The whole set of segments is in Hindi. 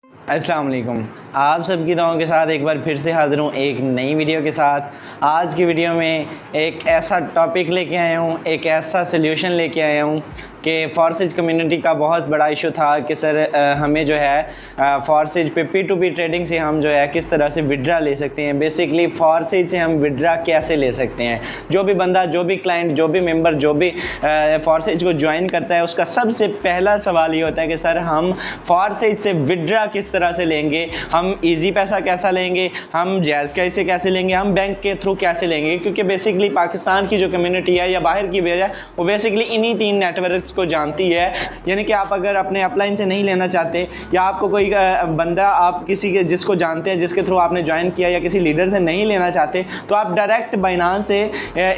अस्सलाम वालेकुम। आप सबकी दुआओं के साथ एक बार फिर से हाज़िर हूँ एक नई वीडियो के साथ। आज की वीडियो में एक ऐसा टॉपिक लेके आया हूँ, एक ऐसा सल्यूशन लेके आया हूँ कि फॉरसेज कम्युनिटी का बहुत बड़ा इशू था कि सर हमें जो है फॉरसेज पे P2P ट्रेडिंग से हम जो है किस तरह से विड्रा ले सकते हैं। बेसिकली फॉरसेज से हम विड्रा कैसे ले सकते हैं। जो भी बंदा, जो भी क्लाइंट, जो भी मेंबर, जो भी फॉरसेज को ज्वाइन करता है, उसका सबसे पहला सवाल ये होता है कि सर हम फॉरसेज से विड्रा किस तरह से लेंगे, हम इजी पैसा कैसा लेंगे, हम जैज़ कैसे कैसे लेंगे, हम बैंक के थ्रू कैसे लेंगे। क्योंकि बेसिकली पाकिस्तान की जो कम्युनिटी है या बाहर की भी है वो बेसिकली इन्हीं 3 नेटवर्क्स को जानती है। यानी कि आप अगर अपने अपलाइन से नहीं लेना चाहते या आपको कोई बंदा आप किसी के जिसको जानते हैं, जिसके थ्रू आपने ज्वाइन किया या किसी लीडर से नहीं लेना चाहते, तो आप डायरेक्ट बाइनांस से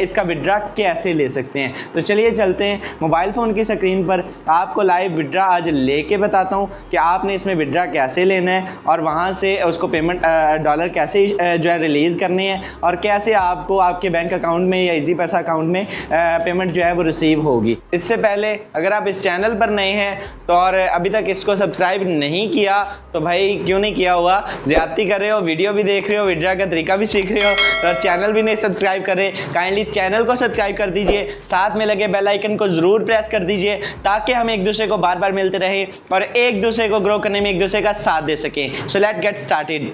इसका विड्रा कैसे ले सकते हैं। तो चलिए चलते हैं मोबाइल फ़ोन की स्क्रीन पर, आपको लाइव विड्रा आज लेके बताता हूँ कि आपने इसमें विड्रा कैसे लेना है और वहाँ से उसको पेमेंट डॉलर कैसे जो है रिलीज़ करने हैं और कैसे आपको आपके बैंक अकाउंट में या इजी पैसा अकाउंट में पेमेंट जो है वो रिसीव होगी। इससे पहले अगर आप इस चैनल पर नए हैं तो और अभी तक इसको सब्सक्राइब नहीं किया तो भाई क्यों नहीं किया हुआ, ज़्यादती कर रहे हो, वीडियो भी देख रहे हो, विड्रा का तरीका भी सीख रहे हो तो चैनल भी नहीं सब्सक्राइब कर रहे, काइंडली चैनल को सब्सक्राइब कर दीजिए, साथ में लगे बेल आइकन को ज़रूर प्रेस कर दीजिए ताकि हम एक दूसरे को बार बार मिलते रहे और एक दूसरे को ग्रो करने में एक दूसरे का साथ दे सकें। So let's get started.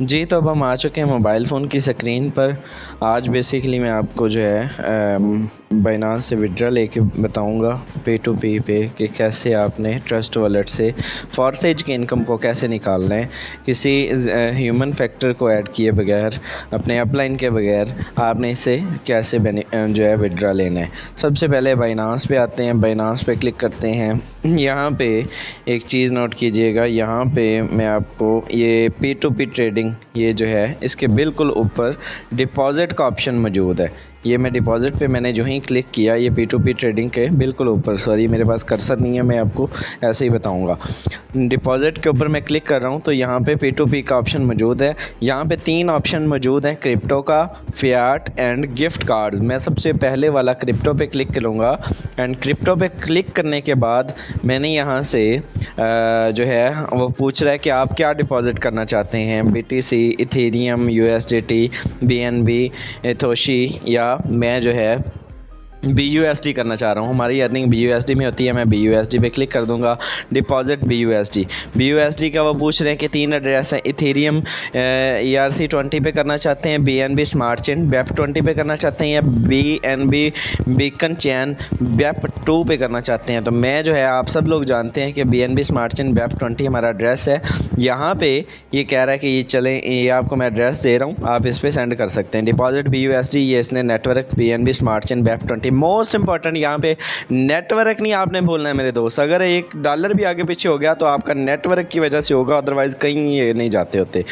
जी, तो अब हम आ चुके हैं मोबाइल फ़ोन की स्क्रीन पर। आज बेसिकली मैं आपको जो है बाइनांस से विड्रा लेके बताऊंगा P2P पे कि कैसे आपने ट्रस्ट वॉलेट से फॉरसेज की इनकम को कैसे निकालना है, किसी ह्यूमन फैक्टर को ऐड किए बगैर, अपने अपलाइन के बगैर आपने इसे कैसे जो है विड्रा लेना है। सबसे पहले बाइनांस पे आते हैं, बाइनांस पे क्लिक करते हैं। यहाँ पे एक चीज़ नोट कीजिएगा, यहाँ पे मैं आपको ये P2P ट्रेडिंग ये जो है इसके बिल्कुल ऊपर डिपॉज़िट का ऑप्शन मौजूद है। ये मैं डिपॉज़िट पे मैंने जो ही क्लिक किया, ये P2P ट्रेडिंग के बिल्कुल ऊपर, सॉरी मेरे पास कर्सर नहीं है, मैं आपको ऐसे ही बताऊंगा। डिपॉज़िट के ऊपर मैं क्लिक कर रहा हूँ तो यहाँ पे P2P का ऑप्शन मौजूद है। यहाँ पे 3 ऑप्शन मौजूद हैं, क्रिप्टो का, फियाट एंड गिफ्ट कार्ड्स। मैं सबसे पहले वाला क्रिप्टो पे क्लिक करूँगा एंड क्रिप्टो पे क्लिक करने के बाद मैंने यहाँ से जो है वो पूछ रहा है कि आप क्या डिपॉज़िट करना चाहते हैं, BTC, इथेरियम, USDT, BNB, एथोशी या मैं जो है BUSD करना चाह रहा हूँ। हमारी अर्निंग BUSD में होती है, मैं BUSD पे क्लिक कर दूंगा। डिपॉजिट BUSD का वो पूछ रहे हैं कि 3 एड्रेस हैं, इथेरियम ERC20 पे करना चाहते हैं, BNB स्मार्ट चेन BEP20 पे करना चाहते हैं या BNB बीकन चैन BEP2 पे करना चाहते हैं। तो मैं जो है, आप सब लोग जानते हैं कि BNB स्मार्ट चेन BEP20 हमारा एड्रेस है। यहाँ पे ये कह रहा है कि ये चलें, ये आपको मैं एड्रेस दे रहा हूँ, आप इस पर सेंड कर सकते हैं। डिपॉजिट BUSD, ये इसने network BNB smart chain BEP20। Most important यहाँ पे नेटवर्क नहीं आपने भूलना है मेरे दोस्त। अगर $1 भी आगे पीछे हो गया तो आपका नेटवर्क की वजह से होगा, अदरवाइज़ कहीं ये नहीं जाते होते।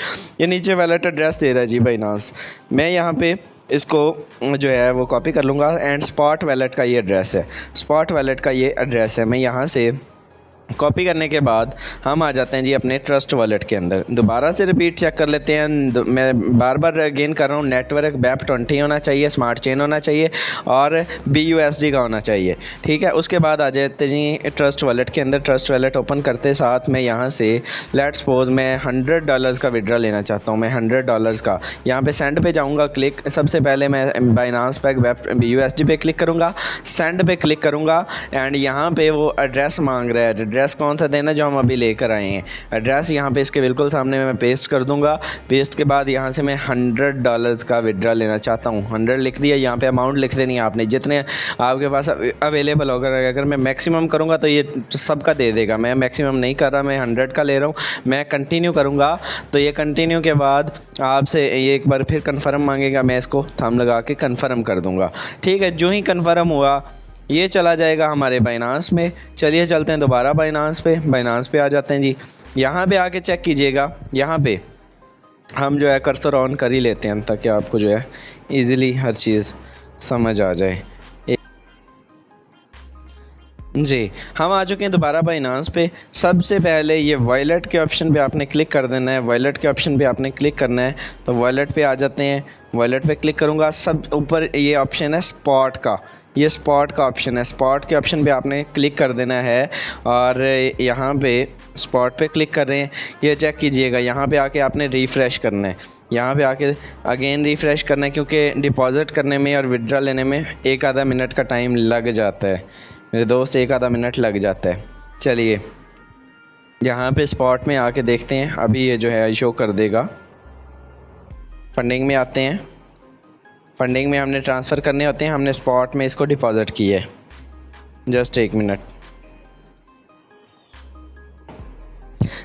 ये नीचे वैलेट एड्रेस दे रहा है जी बाइनांस। मैं यहाँ पे इसको जो है वो कॉपी कर लूँगा एंड स्पॉट वैलेट का ये एड्रेस है, स्पॉट वैलेट का ये एड्रेस है। मैं यहाँ से कॉपी करने के बाद हम आ जाते हैं जी अपने ट्रस्ट वॉलेट के अंदर। दोबारा से रिपीट चेक कर लेते हैं, मैं बार बार अगेन कर रहा हूँ। नेटवर्क BEP20 होना चाहिए, स्मार्ट चेन होना चाहिए और BUSD का होना चाहिए, ठीक है। उसके बाद आ जाते जी ट्रस्ट वॉलेट के अंदर। ट्रस्ट वॉलेट ओपन करते साथ मैं यहाँ से लेट्स सपोज मैं $100 का विड्रा लेना चाहता हूँ, मैं $100 का। यहाँ पे सेंड पे जाऊँगा, क्लिक, सबसे पहले मैं बाइनांस पे BUSD पे क्लिक करूँगा, सेंड पे क्लिक करूँगा एंड यहाँ पे वो एड्रेस मांग रहा है। एड्रेस कौन सा देना, जो हम अभी लेकर आए हैं। एड्रेस यहाँ पे इसके बिल्कुल सामने मैं पेस्ट कर दूंगा। पेस्ट के बाद यहाँ से मैं $100 का विड्रा लेना चाहता हूँ, 100 लिख दिया। यहाँ पे अमाउंट लिख देनी है आपने, जितने आपके पास अवेलेबल होगा। अगर मैं मैक्सिमम करूँगा तो ये सबका दे देगा, मैं मैक्सिमम नहीं कर रहा, मैं 100 का ले रहा हूँ। मैं कंटिन्यू करूँगा तो ये कंटिन्यू के बाद आपसे ये एक बार फिर कन्फर्म मांगेगा, मैं इसको थंब लगा के कन्फर्म कर दूँगा, ठीक है। जो ही कन्फर्म हुआ ये चला जाएगा हमारे बाइनांस में। चलिए चलते हैं दोबारा बाइनांस पे आ जाते हैं जी। यहाँ पे आके चेक कीजिएगा, यहाँ पे हम जो है कर्सर ऑन कर ही लेते हैं ताकि आपको जो है इजीली हर चीज़ समझ आ जाए। जी, हम आ चुके हैं दोबारा बाइनांस पे। सबसे पहले ये वॉलेट के ऑप्शन पे आपने क्लिक कर देना है, वॉलेट के ऑप्शन पे आपने क्लिक करना है। तो वॉलेट पे आ जाते हैं, वॉलेट पे क्लिक करूँगा, सब ऊपर ये ऑप्शन है स्पॉट का, ये स्पॉट का ऑप्शन है। स्पॉट के ऑप्शन पे आपने क्लिक कर देना है और यहाँ पे स्पॉट पे क्लिक कर रहे हैं। ये चेक कीजिएगा, यहाँ पे आके आपने रिफ़्रेश करना है। यहाँ पे आके अगेन रिफ़्रेश करना है, क्योंकि डिपॉज़िट करने में और विड्रा लेने में एक आधा मिनट का टाइम लग जाता है मेरे दोस्त, एक आधा मिनट लग जाता है। चलिए यहाँ पे स्पॉट में आके देखते हैं, अभी ये जो है शो कर देगा। फंडिंग में आते हैं, फंडिंग में हमने ट्रांसफ़र करने होते हैं, हमने स्पॉट में इसको डिपॉज़िट किया है। जस्ट एक मिनट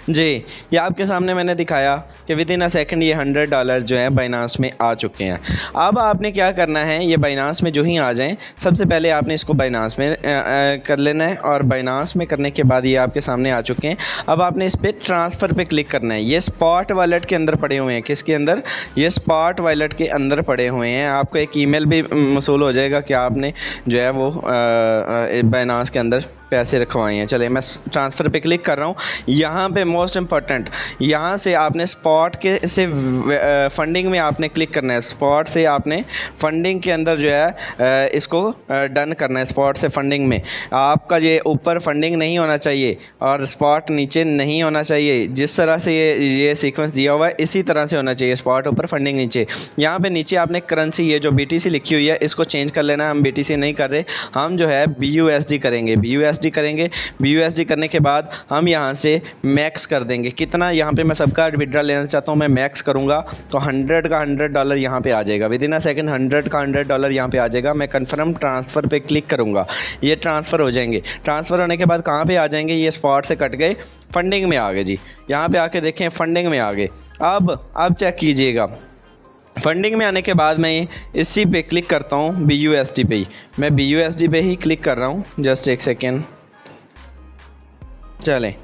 जी, ये आपके सामने मैंने दिखाया कि विद इन अ सेकंड ये $100 जो है बाइनांस में आ चुके हैं। अब आपने क्या करना है, ये बाइनांस में जो ही आ जाएं, सबसे पहले आपने इसको बाइनांस में कर लेना है और बाइनांस में करने के बाद ये आपके सामने आ चुके हैं। अब आपने इस पर ट्रांसफ़र पे क्लिक करना है। ये स्पॉट वॉलेट के अंदर पड़े हुए हैं। किसके अंदर? ये स्पॉट वॉलेट के अंदर पड़े हुए हैं। आपको एक ईमेल भी मौसूल हो जाएगा कि आपने जो है वो बाइनांस के अंदर पैसे रखवाए हैं। चलिए मैं ट्रांसफ़र पे क्लिक कर रहा हूँ। यहाँ पे मोस्ट इम्पॉर्टेंट, यहाँ से आपने स्पॉट के से फंडिंग में आपने क्लिक करना है। स्पॉट से आपने फंडिंग के अंदर जो है इसको डन करना है। स्पॉट से फंडिंग में आपका ये ऊपर फंडिंग नहीं होना चाहिए और स्पॉट नीचे नहीं होना चाहिए। जिस तरह से ये सीक्वेंस दिया हुआ है इसी तरह से होना चाहिए, स्पॉट ऊपर फंडिंग नीचे। यहाँ पे नीचे आपने करेंसी, ये जो BTC लिखी हुई है, इसको चेंज कर लेना है। हम BTC नहीं कर रहे, हम जो है BUSD करेंगे। BUSD करेंगे। BUSD करने के बाद हम यहाँ से मैक्स कर देंगे। कितना? यहाँ पे मैं सबका विड्रा लेना चाहता हूँ, मैं मैक्स करूँगा तो 100 का $100 यहाँ पे आ जाएगा। विद इन अ सेकंड 100 का $100 यहाँ पे आ जाएगा। मैं कन्फर्म ट्रांसफ़र पे क्लिक करूँगा, ये ट्रांसफ़र हो जाएंगे। ट्रांसफ़र होने के बाद कहाँ पे आ जाएंगे? ये स्पॉट से कट गए, फंडिंग में आ गए जी। यहाँ पे आके देखें, फंडिंग में आ गए। अब चेक कीजिएगा, फंडिंग में आने के बाद मैं इसी पे क्लिक करता हूँ, BUSD पे ही। मैं BUSD पे ही क्लिक कर रहा हूँ। जस्ट एक सेकेंड, चलें,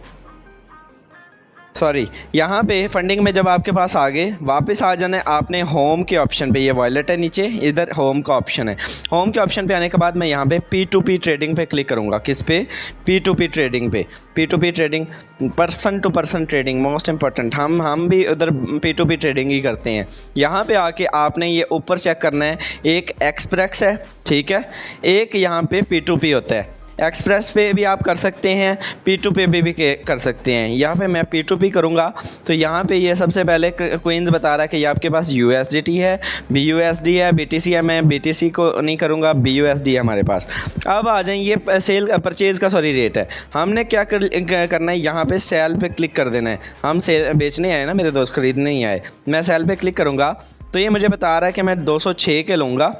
सॉरी, यहाँ पे फंडिंग में जब आपके पास आ गए, वापस आ जाना है आपने होम के ऑप्शन पे। ये वॉलेट है नीचे, इधर होम का ऑप्शन है। होम के ऑप्शन पे आने के बाद मैं यहाँ पे P2P ट्रेडिंग पे क्लिक करूँगा। किस पे? P2P ट्रेडिंग पे। P2P trading, person to person trading, most important. हम भी उधर P2P ट्रेडिंग ही करते हैं। यहाँ पे आके आपने ये ऊपर चेक करना है, एक एक्सप्रेस है, ठीक है, एक यहाँ पे P2P होता है। एक्सप्रेस पे भी आप कर सकते हैं, P2P पे भी कर सकते हैं। यहाँ पे मैं P2P करूँगा तो यहाँ पे ये सबसे पहले क्वींस बता रहा है कि ये आपके पास USDT है, BUSD है, BTC है। मैं BTC को नहीं करूँगा, BUSD है हमारे पास। अब आ जाए, ये सेल परचेज़ का रेट है। हमने क्या करना है, यहाँ पे सेल पे क्लिक कर देना है। हम सेल बेचने आए ना मेरे दोस्त, खरीदने नहीं आए। मैं सेल पे क्लिक करूँगा तो ये मुझे बता रहा है कि मैं 206 के लूँगा।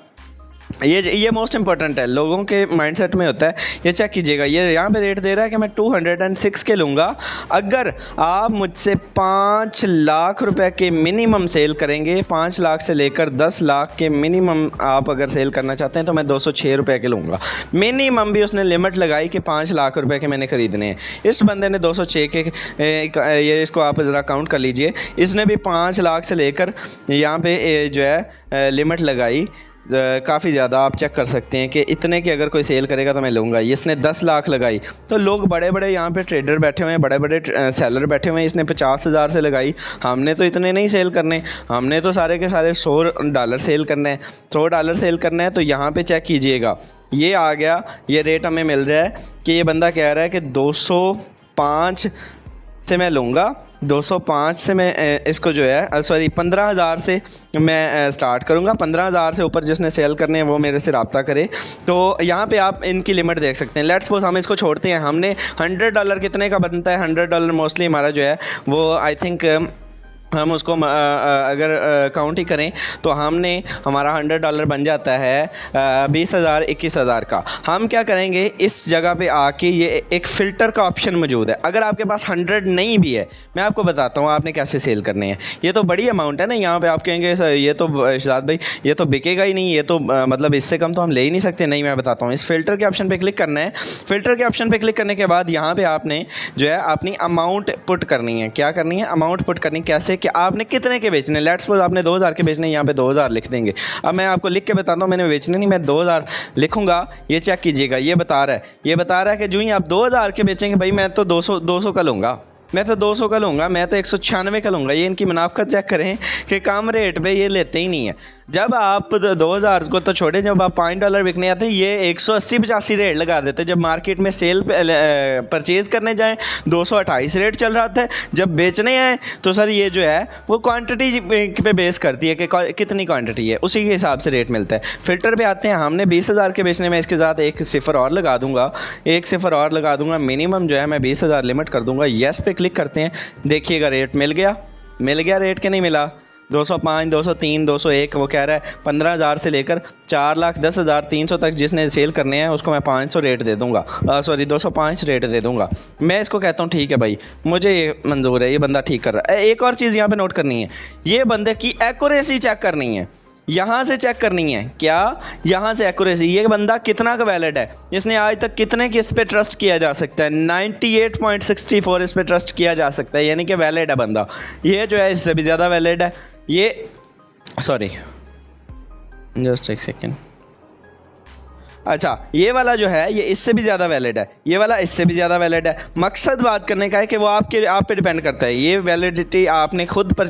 ये मोस्ट इंपॉर्टेंट है, लोगों के माइंडसेट में होता है। ये चेक कीजिएगा, ये यहाँ पे रेट दे रहा है कि मैं 206 के लूँगा। अगर आप मुझसे 5 लाख रुपए के मिनिमम सेल करेंगे, 5 लाख से लेकर 10 लाख के मिनिमम आप अगर सेल करना चाहते हैं तो मैं 206 रुपये के लूँगा। मिनिमम भी उसने लिमिट लगाई कि 5 लाख रुपए के मैंने ख़रीदने हैं। इस बंदे ने 206 के ये इसको आप ज़रा काउंट कर लीजिए, इसने भी 5 लाख से लेकर यहाँ पे जो है लिमिट लगाई। काफ़ी ज़्यादा आप चेक कर सकते हैं कि इतने की अगर कोई सेल करेगा तो मैं लूँगा। इसने 10 लाख लगाई तो लोग बड़े बड़े यहाँ पे ट्रेडर बैठे हुए हैं, बड़े बड़े सेलर बैठे हुए हैं। इसने 50,000 से लगाई, हमने तो इतने नहीं सेल करने, हमने तो सारे के सारे $100 सेल करने हैं, $100 सेल करना है। तो यहाँ पे चेक कीजिएगा, ये आ गया, ये रेट हमें मिल रहा है कि ये बंदा कह रहा है कि 205 से मैं लूँगा। 205 से मैं इसको जो है 15,000 से मैं स्टार्ट करूँगा। 15,000 से ऊपर जिसने सेल करने हैं वो मेरे से रब्ता करे। तो यहाँ पे आप इनकी लिमिट देख सकते हैं। लेट्स सपोज हम इसको छोड़ते हैं, हमने $100 कितने का बनता है? $100 मोस्टली हमारा जो है वो आई थिंक हम उसको अगर काउंट ही करें तो हमारा $100 बन जाता है 20,000 21,000 का। हम क्या करेंगे, इस जगह पे आके ये एक फ़िल्टर का ऑप्शन मौजूद है। अगर आपके पास 100 नहीं भी है, मैं आपको बताता हूँ आपने कैसे सेल करने हैं। ये तो बड़ी अमाउंट है ना, यहाँ पे आप कहेंगे ये तो शहजाद भाई ये तो बिकेगा ही नहीं, ये तो मतलब इससे कम तो हम ले ही नहीं सकते। नहीं, मैं बताता हूँ, इस फ़िल्टर के ऑप्शन पर क्लिक करना है। फ़िल्टर के ऑप्शन पर क्लिक करने के बाद यहाँ पर आपने जो है अपनी अमाउंट पुट करनी है। क्या करनी है? अमाउंट पुट करनी। कैसे कि आपने कितने के बेचने, लेट्स सपोज आपने 2,000 के बेचने, यहाँ पे 2,000 लिख देंगे। अब मैं आपको लिख के बताता हूँ, मैंने बेचने नहीं, मैं 2,000 लिखूंगा। ये चेक कीजिएगा, ये बता रहा है कि जो ही आप 2,000 के बेचेंगे, भाई मैं तो 200 का लूँगा, मैं तो 200 का लूँगा, मैं तो 196 का लूँगा। ये इनकी मुनाफत चेक करें कि कम रेट पे ये लेते ही नहीं है। जब आप 2000 को तो छोड़े, जब आप $5 बिकने आते हैं ये 180-85 रेट लगा देते हैं। जब मार्केट में सेल परचेज करने जाएं 228 रेट चल रहा था। जब बेचने आए तो सर ये जो है वो क्वांटिटी पे बेस करती है कि कितनी क्वांटिटी है, उसी के हिसाब से रेट मिलता है। फिल्टर पे आते हैं, हमने 20,000 के बेचने में इसके साथ एक सिफर और लगा दूंगा, मिनिमम जो है मैं 20,000 लिमिट कर दूंगा। येस पे क्लिक करते हैं, देखिएगा रेट मिल गया रेट के नहीं मिला 205, 203, 201, वो कह रहा है 15,000 से लेकर 4,10,300 तक जिसने सेल करने हैं उसको मैं 500 रेट दे दूंगा, 205 रेट दे दूंगा। मैं इसको कहता हूँ ठीक है भाई, मुझे ये मंजूर है, ये बंदा ठीक कर रहा है। एक और चीज़ यहाँ पे नोट करनी है, ये बंदे की एक्यूरेसी चेक करनी है, यहाँ से चेक करनी है। क्या? यहाँ से एक्यूरेसी, ये बंदा कितना का वैलिड है, इसने आज तक कितने की इस पे ट्रस्ट किया जा सकता है। 98.64 इस पे ट्रस्ट किया जा सकता है, यानी कि वैलिड है बंदा। ये जो है इससे भी ज़्यादा वैलिड है, ये सॉरी जस्ट एक सेकेंड, अच्छा ये वाला जो है ये इससे भी ज़्यादा वैलिड है, ये वाला इससे भी ज़्यादा वैलिड है। मकसद बात करने का है कि वो आप पे डिपेंड करता है, ये वैलिडिटी आपने खुद पर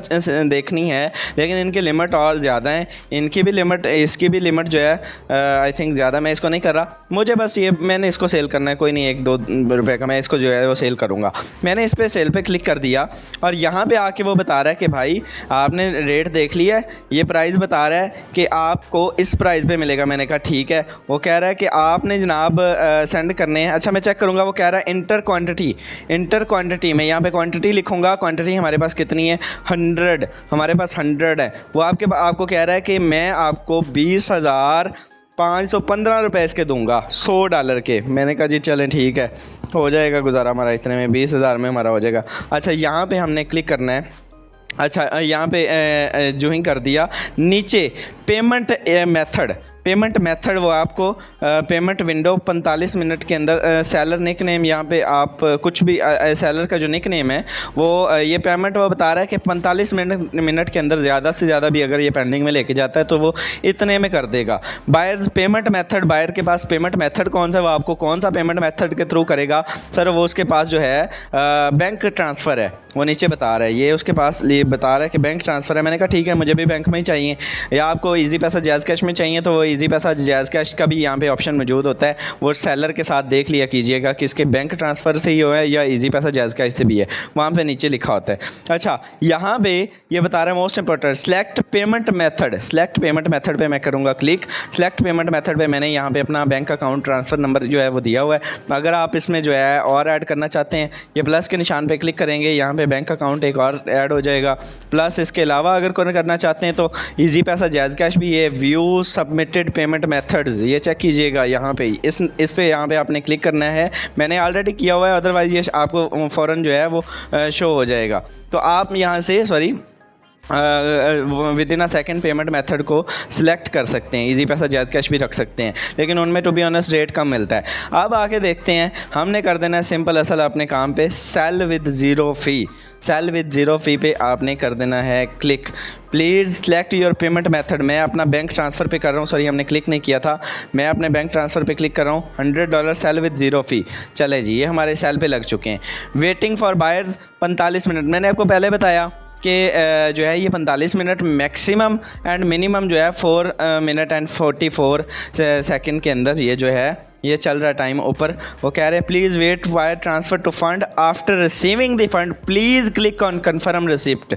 देखनी है। लेकिन इनकी लिमिट और ज़्यादा है, इनकी भी लिमिट, इसकी भी लिमिट जो है आई थिंक ज़्यादा। मैं इसको नहीं कर रहा, मुझे बस ये मैंने इसको सेल करना है, कोई नहीं 1-2 रुपये का मैं इसको जो है वो सेल करूँगा। मैंने इस पर सेल पे क्लिक कर दिया और यहाँ पर आके वो बता रहा है कि भाई आपने रेट देख लिया है, ये प्राइस बता रहा है कि आपको इस प्राइस पर मिलेगा। मैंने कहा ठीक है। वो कह रहा है कि आपने जनाब सेंड करने हैं। अच्छा मैं चेक करूंगा, वो कह रहा है इंटर क्वांटिटी। मैं यहाँ पे क्वांटिटी लिखूंगा, क्वांटिटी हमारे पास कितनी है 100, हमारे पास 100 है। वो आपको कह रहा है कि मैं आपको 20,515 रुपये इसके दूंगा, $100 के। मैंने कहा जी चलें ठीक है, हो जाएगा गुजारा हमारा, इतने में 20,000 में हमारा हो जाएगा। अच्छा यहाँ पे हमने क्लिक करना है। अच्छा यहाँ पे जो ही कर दिया, नीचे पेमेंट मेथड वो आपको पेमेंट विंडो 45 मिनट के अंदर सेलर निक नेम, यहाँ पे आप कुछ भी सेलर का जो निक नेम है वो ये पेमेंट वो बता रहा है कि 45 मिनट के अंदर ज़्यादा से ज़्यादा भी अगर ये पेंडिंग में लेके जाता है तो वो इतने में कर देगा। बायर्स पेमेंट मेथड, बायर के पास पेमेंट मेथड कौन सा, वो आपको कौन सा पेमेंट मेथड के थ्रू करेगा सर, वो उसके पास जो है बैंक ट्रांसफ़र है, वो नीचे बता रहा है, ये उसके पास ये बता रहा है कि बैंक ट्रांसफ़र है। मैंने कहा ठीक है, मुझे भी बैंक में ही चाहिए, या आपको ईजी पैसा जैज़ कैश में चाहिए तो वो ईजी पैसा जैज़ कैश का भी यहाँ पे ऑप्शन मौजूद होता है। वो सेलर के साथ देख लिया कीजिएगा कि इसके बैंक ट्रांसफ़र से ही हो है या ईजी पैसा जैज़ कैश से भी है, वहाँ पे नीचे लिखा होता है। अच्छा यहाँ पे ये बता रहा है most important select payment method पे मैं करूँगा क्लिक। सेलेक्ट पेमेंट मेथड पे मैंने यहाँ पे अपना बैंक अकाउंट ट्रांसफ़र नंबर जो है वो दिया हुआ है। अगर आप इसमें जो है और ऐड करना चाहते हैं, ये प्लस के निशान पे क्लिक करेंगे, यहाँ पे बैंक अकाउंट एक और ऐड हो जाएगा। प्लस इसके अलावा अगर कोई करना चाहते हैं तो ईजी पैसा जैज़ कैश भी, ये व्यू सबमिटेड पेमेंट मेथड्स ये चेक कीजिएगा यहाँ पे, इस पे यहाँ पे आपने क्लिक करना है। मैंने ऑलरेडी किया हुआ है, अदरवाइज ये आपको फ़ौरन जो है वो शो हो जाएगा। तो आप यहाँ से with in a second payment method को सिलेक्ट कर सकते हैं, इजी पैसा जैज़ कैश भी रख सकते हैं, लेकिन उनमें टू बी ऑनेस्ट रेट कम मिलता है। अब आके देखते हैं, हमने कर देना है सिंपल असल अपने काम पे, सेल विद ज़ीरो फ़ी पे आपने कर देना है click. Please select your payment method. मैं अपना बैंक ट्रांसफ़र पे कर रहा हूँ, सॉरी हमने क्लिक नहीं किया था, मैं अपने बैंक ट्रांसफ़र पे क्लिक कर रहा हूँ। $100 सेल विद ज़ीरो फ़ी। चले जी, ये हमारे सेल पे लग चुके हैं। Waiting for buyers 45 minute. मैंने आपको पहले बताया कि जो है ये 45 मिनट मैक्सिमम एंड मिनिमम जो है 4 मिनट एंड 44 सेकंड के अंदर ये जो है ये चल रहा टाइम ऊपर। वो कह रहे हैं please wait wire transfer to fund after receiving the fund please click on confirm receipt.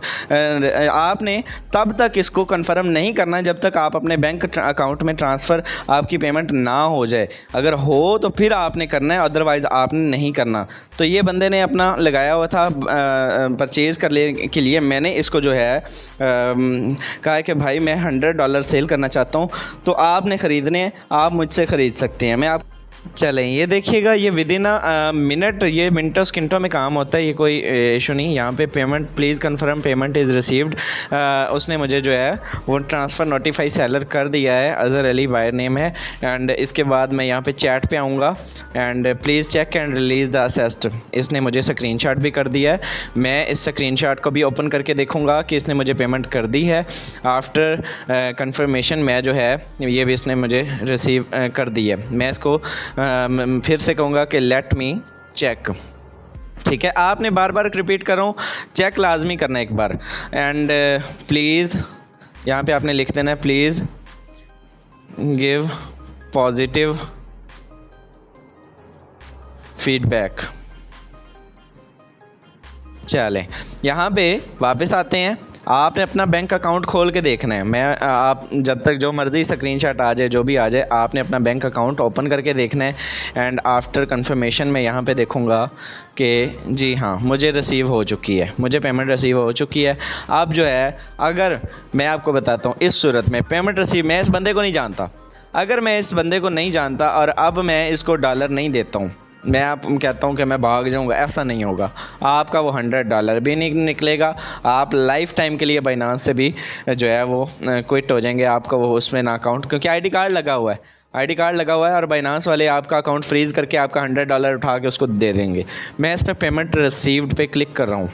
आपने तब तक इसको कन्फर्म नहीं करना जब तक आप अपने बैंक अकाउंट में ट्रांसफ़र आपकी पेमेंट ना हो जाए। अगर हो तो फिर आपने करना है, अदरवाइज़ आपने नहीं करना। तो ये बंदे ने अपना लगाया हुआ था परचेज़ करने के लिए। मैंने इसको जो है कहा है कि भाई मैं $100 सेल करना चाहता हूँ, तो आपने ख़रीदने हैं, आप मुझसे ख़रीद सकते हैं। मैं आप चलें ये देखिएगा, ये विद इन अ मिनट, ये मिनटों सेकंडों में काम होता है, ये कोई इशू नहीं। यहाँ पे payment please confirm payment is received, उसने मुझे जो है वो ट्रांसफ़र नोटिफाई सेलर कर दिया है, अज़हर अली वायर नेम है। एंड इसके बाद मैं यहाँ पे चैट पे आऊँगा and please check and release the assets. इसने मुझे स्क्रीनशॉट भी कर दिया है, मैं इस स्क्रीनशॉट को भी ओपन करके देखूँगा कि इसने मुझे पेमेंट कर दी है। आफ्टर कंफर्मेशन मैं जो है ये भी इसने मुझे रिसीव कर दी है। मैं इसको फिर से कहूँगा कि लेट मी चेक। ठीक है, आपने बार बार रिपीट करूँ, चेक लाजमी करना एक बार। एंड प्लीज़ यहाँ पे आपने लिख देना है प्लीज़ गिव पॉजिटिव फीडबैक। चलें, यहाँ पे वापस आते हैं। आपने अपना बैंक अकाउंट खोल के देखना है। आप जब तक जो मर्ज़ी स्क्रीनशॉट आ जाए, जो भी आ जाए, आपने अपना बैंक अकाउंट ओपन करके देखना है। एंड आफ्टर कंफर्मेशन में यहाँ पे देखूँगा कि जी हाँ, मुझे रिसीव हो चुकी है, मुझे पेमेंट रिसीव हो चुकी है। अब जो है, अगर मैं आपको बताता हूँ, इस सूरत में पेमेंट रिसीव, मैं इस बंदे को नहीं जानता, अगर मैं इस बंदे को नहीं जानता और अब मैं इसको डॉलर नहीं देता हूँ, मैं आप कहता हूँ कि मैं भाग जाऊँगा, ऐसा नहीं होगा। आपका वो $100 भी नहीं निकलेगा। आप लाइफ टाइम के लिए बाइनांस से भी जो है वो क्विट हो जाएंगे। आपका वो उसमें ना अकाउंट, क्योंकि आईडी कार्ड लगा हुआ है, आईडी कार्ड लगा हुआ है और बाइनांस वाले आपका अकाउंट फ्रीज़ करके आपका $100 उठा के उसको दे देंगे। मैं इस पर पेमेंट रिसीव्ड पे क्लिक कर रहा हूँ।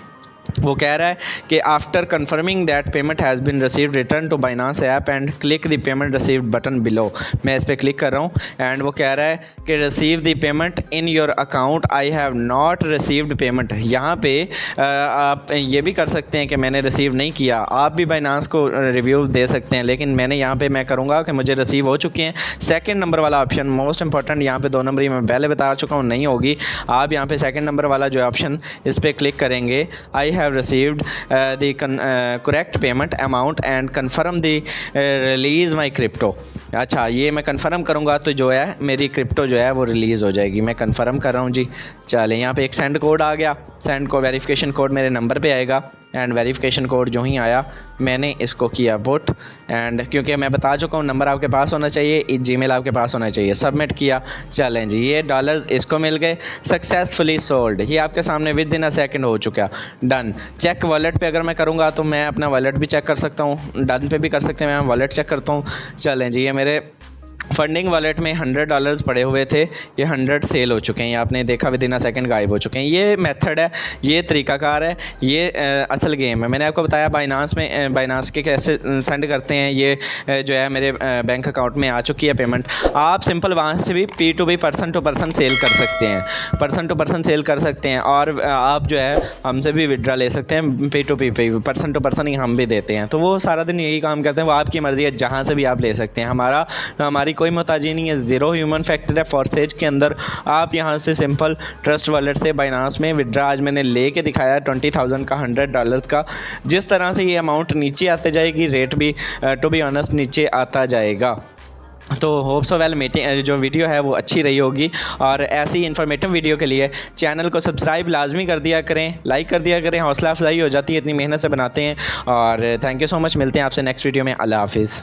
वो कह रहा है कि after confirming that payment has been received return to Binance app and click the payment received button below. मैं इस पर क्लिक कर रहा हूँ एंड वो कह रहा है कि receive the payment in your account, I have not received payment. यहाँ पे आप ये भी कर सकते हैं कि मैंने रिसीव नहीं किया। आप भी बाइनांस को रिव्यू दे सकते हैं, लेकिन मैंने यहाँ पे मैं करूँगा कि मुझे रिसीव हो चुके हैं। सेकंड नंबर वाला ऑप्शन मोस्ट इंपॉर्टेंट, यहाँ पे 2 नंबर ही मैं पहले बता चुका हूँ नहीं होगी। आप यहाँ पे सेकंड नंबर वाला जो ऑप्शन, इस पर क्लिक करेंगे, आई have received the correct payment amount and confirm the release my crypto। अच्छा, ये मैं कंफर्म करूँगा तो जो है मेरी क्रिप्टो जो है वो रिलीज़ हो जाएगी। मैं कंफर्म कर रहा हूँ जी। चलें, यहाँ पे एक सेंड कोड आ गया। सेंड को वेरिफिकेशन कोड मेरे नंबर पे आएगा एंड वेरिफिकेशन कोड जो ही आया मैंने इसको किया पुट। एंड क्योंकि मैं बता चुका हूँ नंबर आपके पास होना चाहिए, जीमेल आपके पास होना चाहिए, सबमिट किया। चलें जी, ये डॉलर्स इसको मिल गए, सक्सेसफुली सोल्ड। ये आपके सामने विद इन अ सेकंड हो चुका, डन। चेक वॉलेट पे अगर मैं करूँगा तो मैं अपना वॉलेट भी चेक कर सकता हूँ, डन पे भी कर सकते हैं, मैं वॉलेट चेक करता हूँ। चलें जी, ये मेरे फंडिंग वॉलेट में $100 पड़े हुए थे, ये 100 सेल हो चुके हैं। ये आपने देखा विद इन अ सेकंड गायब हो चुके हैं। ये मेथड है, ये तरीकाकार है, ये असल गेम है। मैंने आपको बताया बाइनांस में, बाइनांस के कैसे सेंड करते हैं। ये जो है मेरे बैंक अकाउंट में आ चुकी है पेमेंट। आप सिंपल वहाँ से भी P2P, person to person cell कर सकते हैं, पर्सन टू पर्सन सेल कर सकते हैं। और आप जो है हमसे भी विड्रा ले सकते हैं P2P पे, पर्सन टू पर्सन ही हम भी देते हैं। तो वो सारा दिन यही काम करते हैं, वो आपकी मर्ज़ी है, जहाँ से भी आप ले सकते हैं। हमारी कोई मोहताजी नहीं है, ज़ीरो ह्यूमन फैक्टर है फॉरसेज के अंदर। आप यहाँ से सिंपल ट्रस्ट वॉलेट से बाइनांस में विड्रा आज मैंने ले के दिखाया 20,000 का, $100 का। जिस तरह से ये अमाउंट नीचे आते जाएगी, रेट भी टू बी ऑनेस्ट नीचे आता जाएगा। तो होप सो वेल मीटिंग जो वीडियो है वो अच्छी रही होगी। और ऐसी इन्फॉर्मेटिव वीडियो के लिए चैनल को सब्सक्राइब लाजमी कर दिया करें, लाइक कर दिया करें, हौसला अफजाई हो जाती है, इतनी मेहनत से बनाते हैं। और थैंक यू सो मच, मिलते हैं आपसे नेक्स्ट वीडियो में। अल्लाह हाफिज़।